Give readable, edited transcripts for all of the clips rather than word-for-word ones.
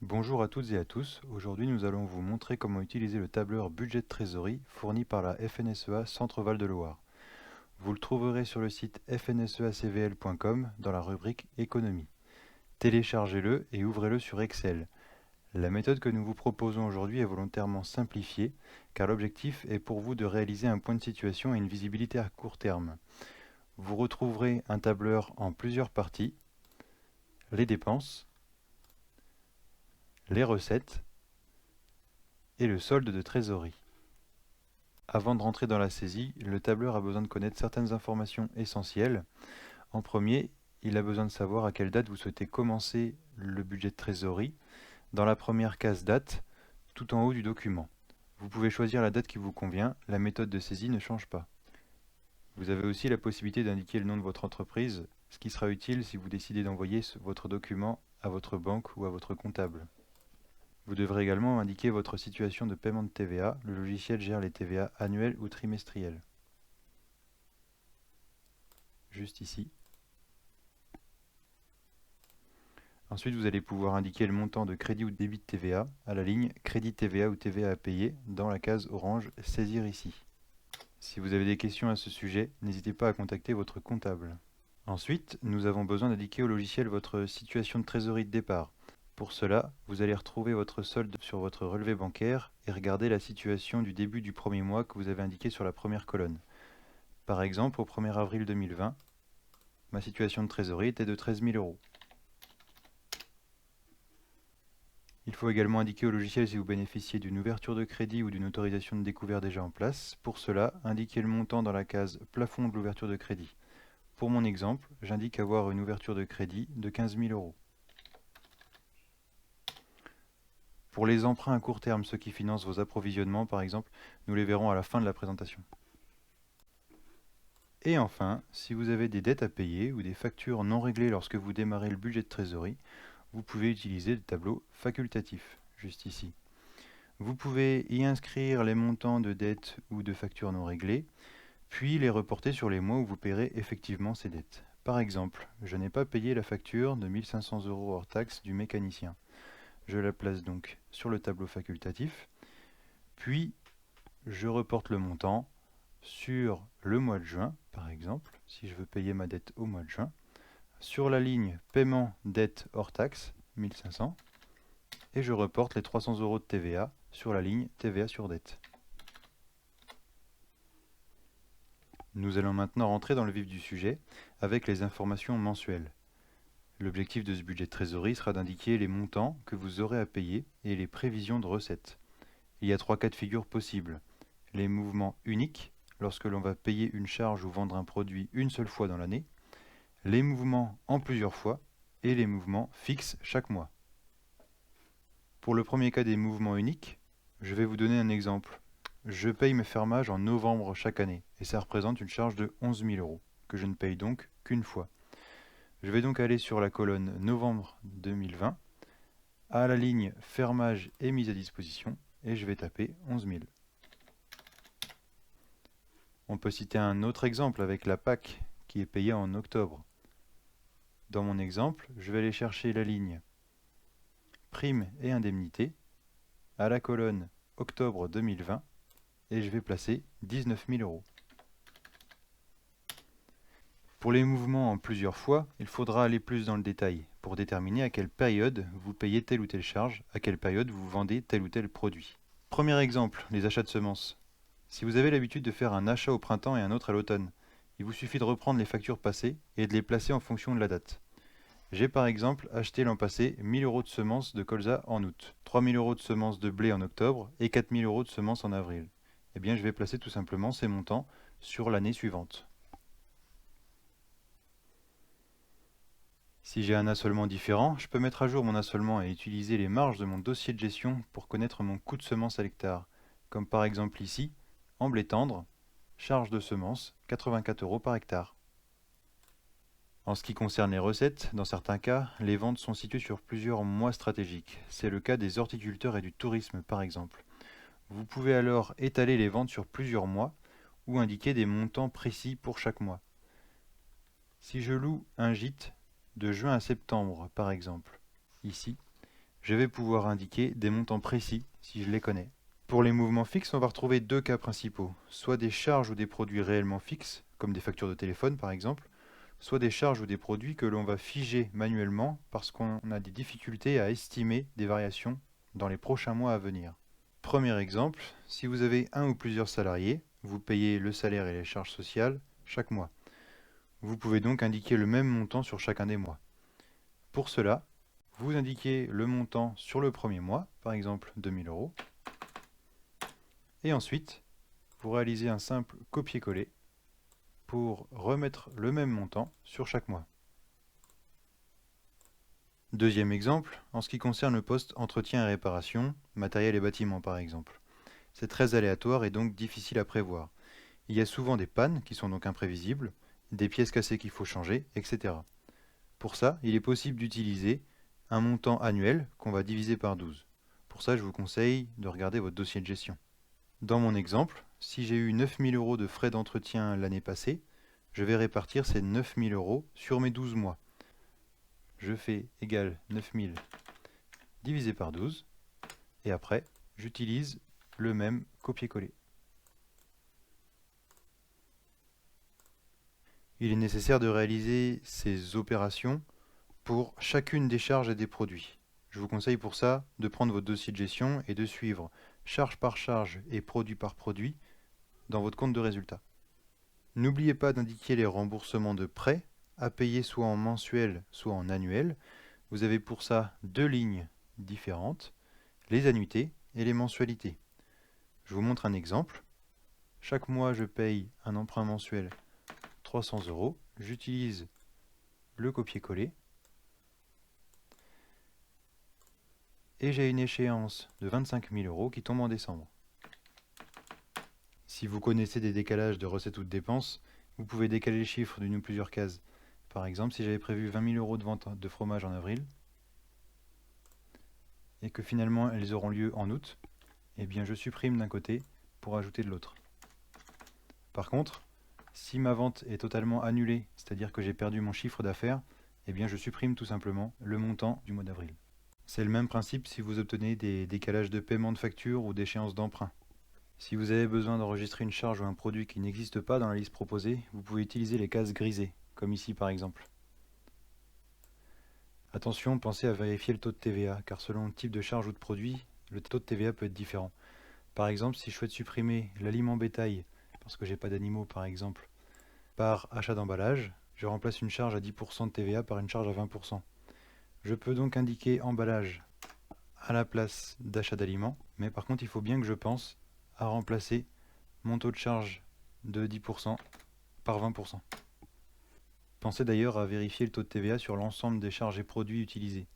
Bonjour à toutes et à tous, aujourd'hui nous allons vous montrer comment utiliser le tableur budget de trésorerie fourni par la FNSEA Centre-Val de Loire. Vous le trouverez sur le site fnseacvl.com dans la rubrique économie. Téléchargez-le et ouvrez-le sur Excel. La méthode que nous vous proposons aujourd'hui est volontairement simplifiée car l'objectif est pour vous de réaliser un point de situation et une visibilité à court terme. Vous retrouverez un tableur en plusieurs parties, les dépenses, les recettes et le solde de trésorerie. Avant de rentrer dans la saisie, le tableur a besoin de connaître certaines informations essentielles. En premier, il a besoin de savoir à quelle date vous souhaitez commencer le budget de trésorerie. Dans la première case date, tout en haut du document. Vous pouvez choisir la date qui vous convient, la méthode de saisie ne change pas. Vous avez aussi la possibilité d'indiquer le nom de votre entreprise, ce qui sera utile si vous décidez d'envoyer votre document à votre banque ou à votre comptable. Vous devrez également indiquer votre situation de paiement de TVA. Le logiciel gère les TVA annuels ou trimestriels. Juste ici. Ensuite, vous allez pouvoir indiquer le montant de crédit ou de débit de TVA à la ligne crédit TVA ou TVA à payer dans la case orange saisir ici. Si vous avez des questions à ce sujet, n'hésitez pas à contacter votre comptable. Ensuite, nous avons besoin d'indiquer au logiciel votre situation de trésorerie de départ. Pour cela, vous allez retrouver votre solde sur votre relevé bancaire et regarder la situation du début du premier mois que vous avez indiqué sur la première colonne. Par exemple, au 1er avril 2020, ma situation de trésorerie était de 13 000 euros. Il faut également indiquer au logiciel si vous bénéficiez d'une ouverture de crédit ou d'une autorisation de découvert déjà en place. Pour cela, indiquez le montant dans la case plafond de l'ouverture de crédit. Pour mon exemple, j'indique avoir une ouverture de crédit de 15 000 euros. Pour les emprunts à court terme, ceux qui financent vos approvisionnements par exemple, nous les verrons à la fin de la présentation. Et enfin, si vous avez des dettes à payer ou des factures non réglées lorsque vous démarrez le budget de trésorerie, vous pouvez utiliser le tableau facultatif, juste ici. Vous pouvez y inscrire les montants de dettes ou de factures non réglées, puis les reporter sur les mois où vous paierez effectivement ces dettes. Par exemple, je n'ai pas payé la facture de 1 500 euros hors taxe du mécanicien. Je la place donc sur le tableau facultatif, puis je reporte le montant sur le mois de juin, par exemple, si je veux payer ma dette au mois de juin, sur la ligne paiement dette hors taxe, 1500, et je reporte les 300 euros de TVA sur la ligne TVA sur dette. Nous allons maintenant rentrer dans le vif du sujet avec les informations mensuelles. L'objectif de ce budget de trésorerie sera d'indiquer les montants que vous aurez à payer et les prévisions de recettes. Il y a 3 cas de figure possibles. Les mouvements uniques, lorsque l'on va payer une charge ou vendre un produit une seule fois dans l'année, les mouvements en plusieurs fois et les mouvements fixes chaque mois. Pour le premier cas des mouvements uniques, je vais vous donner un exemple. Je paye mes fermages en novembre chaque année et ça représente une charge de 11 000 euros, que je ne paye donc qu'une fois. Je vais donc aller sur la colonne novembre 2020, à la ligne fermage et mise à disposition, et je vais taper 11 000. On peut citer un autre exemple avec la PAC qui est payée en octobre. Dans mon exemple, je vais aller chercher la ligne primes et indemnités à la colonne octobre 2020 et je vais placer 19 000 euros. Pour les mouvements en plusieurs fois, il faudra aller plus dans le détail pour déterminer à quelle période vous payez telle ou telle charge, à quelle période vous vendez tel ou tel produit. Premier exemple, les achats de semences. Si vous avez l'habitude de faire un achat au printemps et un autre à l'automne, il vous suffit de reprendre les factures passées et de les placer en fonction de la date. J'ai par exemple acheté l'an passé 1 000 euros de semences de colza en août, 3 000 euros de semences de blé en octobre et 4 000 euros de semences en avril. Eh bien, je vais placer tout simplement ces montants sur l'année suivante. Si j'ai un assolement différent, je peux mettre à jour mon assolement et utiliser les marges de mon dossier de gestion pour connaître mon coût de semences à l'hectare, comme par exemple ici, en blé tendre, charge de semences, 84 euros par hectare. En ce qui concerne les recettes, dans certains cas, les ventes sont situées sur plusieurs mois stratégiques. C'est le cas des horticulteurs et du tourisme par exemple. Vous pouvez alors étaler les ventes sur plusieurs mois ou indiquer des montants précis pour chaque mois. Si je loue un gîte de juin à septembre par exemple, ici, je vais pouvoir indiquer des montants précis si je les connais. Pour les mouvements fixes, on va retrouver deux cas principaux, soit des charges ou des produits réellement fixes, comme des factures de téléphone par exemple, soit des charges ou des produits que l'on va figer manuellement parce qu'on a des difficultés à estimer des variations dans les prochains mois à venir. Premier exemple, si vous avez un ou plusieurs salariés, vous payez le salaire et les charges sociales chaque mois. Vous pouvez donc indiquer le même montant sur chacun des mois. Pour cela, vous indiquez le montant sur le premier mois, par exemple 2000 €, et ensuite, vous réalisez un simple copier-coller pour remettre le même montant sur chaque mois. Deuxième exemple, en ce qui concerne le poste entretien et réparation, matériel et bâtiment par exemple. C'est très aléatoire et donc difficile à prévoir. Il y a souvent des pannes qui sont donc imprévisibles, des pièces cassées qu'il faut changer, etc. Pour ça, il est possible d'utiliser un montant annuel qu'on va diviser par 12. Pour ça, je vous conseille de regarder votre dossier de gestion. Dans mon exemple, si j'ai eu 9000 € de frais d'entretien l'année passée, je vais répartir ces 9000 € sur mes 12 mois. Je fais égal 9000 divisé par 12, et après, j'utilise le même copier-coller. Il est nécessaire de réaliser ces opérations pour chacune des charges et des produits. Je vous conseille pour ça de prendre votre dossier de gestion et de suivre charge par charge et produit par produit dans votre compte de résultat. N'oubliez pas d'indiquer les remboursements de prêts à payer soit en mensuel, soit en annuel. Vous avez pour ça deux lignes différentes, les annuités et les mensualités. Je vous montre un exemple. Chaque mois, je paye un emprunt mensuel 300 €. J'utilise le copier-coller. Et j'ai une échéance de 25 000 € qui tombe en décembre. Si vous connaissez des décalages de recettes ou de dépenses, vous pouvez décaler les chiffres d'une ou plusieurs cases. Par exemple, si j'avais prévu 20 000 € de vente de fromage en avril, et que finalement elles auront lieu en août, eh bien je supprime d'un côté pour ajouter de l'autre. Par contre, si ma vente est totalement annulée, c'est-à-dire que j'ai perdu mon chiffre d'affaires, eh bien je supprime tout simplement le montant du mois d'avril. C'est le même principe si vous obtenez des décalages de paiement de facture ou d'échéance d'emprunt. Si vous avez besoin d'enregistrer une charge ou un produit qui n'existe pas dans la liste proposée, vous pouvez utiliser les cases grisées, comme ici par exemple. Attention, pensez à vérifier le taux de TVA, car selon le type de charge ou de produit, le taux de TVA peut être différent. Par exemple, si je souhaite supprimer l'aliment bétail, parce que j'ai pas d'animaux par exemple, par achat d'emballage, je remplace une charge à 10% de TVA par une charge à 20%. Je peux donc indiquer emballage à la place d'achat d'aliments, mais par contre il faut bien que je pense à remplacer mon taux de charge de 10% par 20%. Pensez d'ailleurs à vérifier le taux de TVA sur l'ensemble des charges et produits utilisés.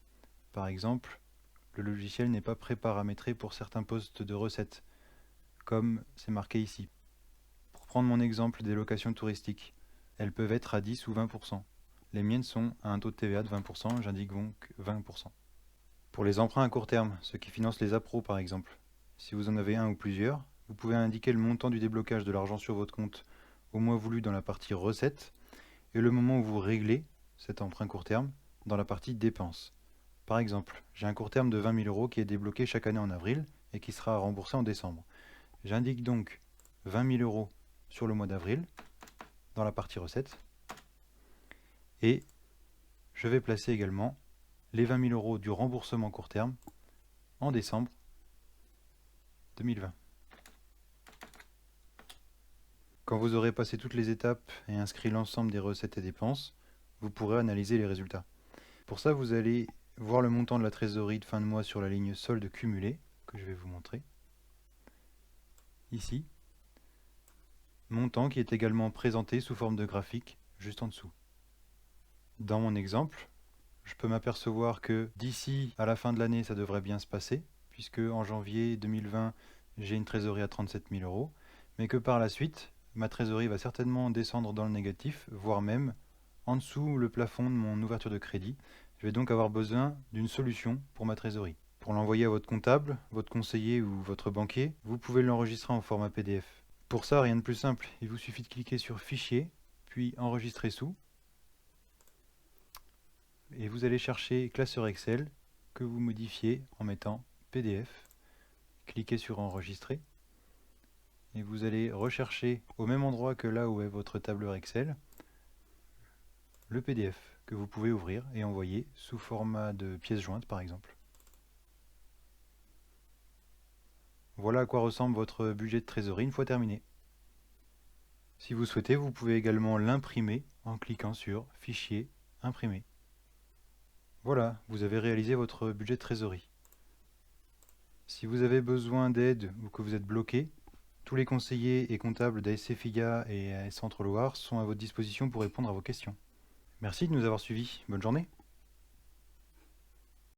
Par exemple, le logiciel n'est pas préparamétré pour certains postes de recettes, comme c'est marqué ici. Pour prendre mon exemple des locations touristiques, elles peuvent être à 10 ou 20%. Les miennes sont à un taux de TVA de 20%, j'indique donc 20%. Pour les emprunts à court terme, ceux qui financent les appros par exemple, si vous en avez un ou plusieurs, vous pouvez indiquer le montant du déblocage de l'argent sur votre compte au mois voulu dans la partie recettes et le moment où vous réglez cet emprunt court terme dans la partie dépenses. Par exemple, j'ai un court terme de 20 000 € qui est débloqué chaque année en avril et qui sera remboursé en décembre. J'indique donc 20 000 € sur le mois d'avril dans la partie recettes et je vais placer également les 20 000 € du remboursement court terme en décembre 2020. Quand vous aurez passé toutes les étapes et inscrit l'ensemble des recettes et dépenses, vous pourrez analyser les résultats. Pour ça, vous allez voir le montant de la trésorerie de fin de mois sur la ligne solde cumulé, que je vais vous montrer. Ici, montant qui est également présenté sous forme de graphique juste en dessous. Dans mon exemple, je peux m'apercevoir que d'ici à la fin de l'année, ça devrait bien se passer, puisque en janvier 2020, j'ai une trésorerie à 37 000 €, mais que par la suite, ma trésorerie va certainement descendre dans le négatif, voire même en dessous le plafond de mon ouverture de crédit. Je vais donc avoir besoin d'une solution pour ma trésorerie. Pour l'envoyer à votre comptable, votre conseiller ou votre banquier, vous pouvez l'enregistrer en format PDF. Pour ça, rien de plus simple, il vous suffit de cliquer sur Fichier, puis Enregistrer sous, et vous allez chercher Classeur Excel, que vous modifiez en mettant PDF. Cliquez sur Enregistrer et vous allez rechercher au même endroit que là où est votre tableur Excel le PDF que vous pouvez ouvrir et envoyer sous format de pièce jointe par exemple. Voilà à quoi ressemble votre budget de trésorerie une fois terminé. Si vous souhaitez, vous pouvez également l'imprimer en cliquant sur Fichier, Imprimer. Voilà, vous avez réalisé votre budget de trésorerie. Si vous avez besoin d'aide ou que vous êtes bloqué, tous les conseillers et comptables d'ASC FIGA et AS Centre-Loire sont à votre disposition pour répondre à vos questions. Merci de nous avoir suivis. Bonne journée.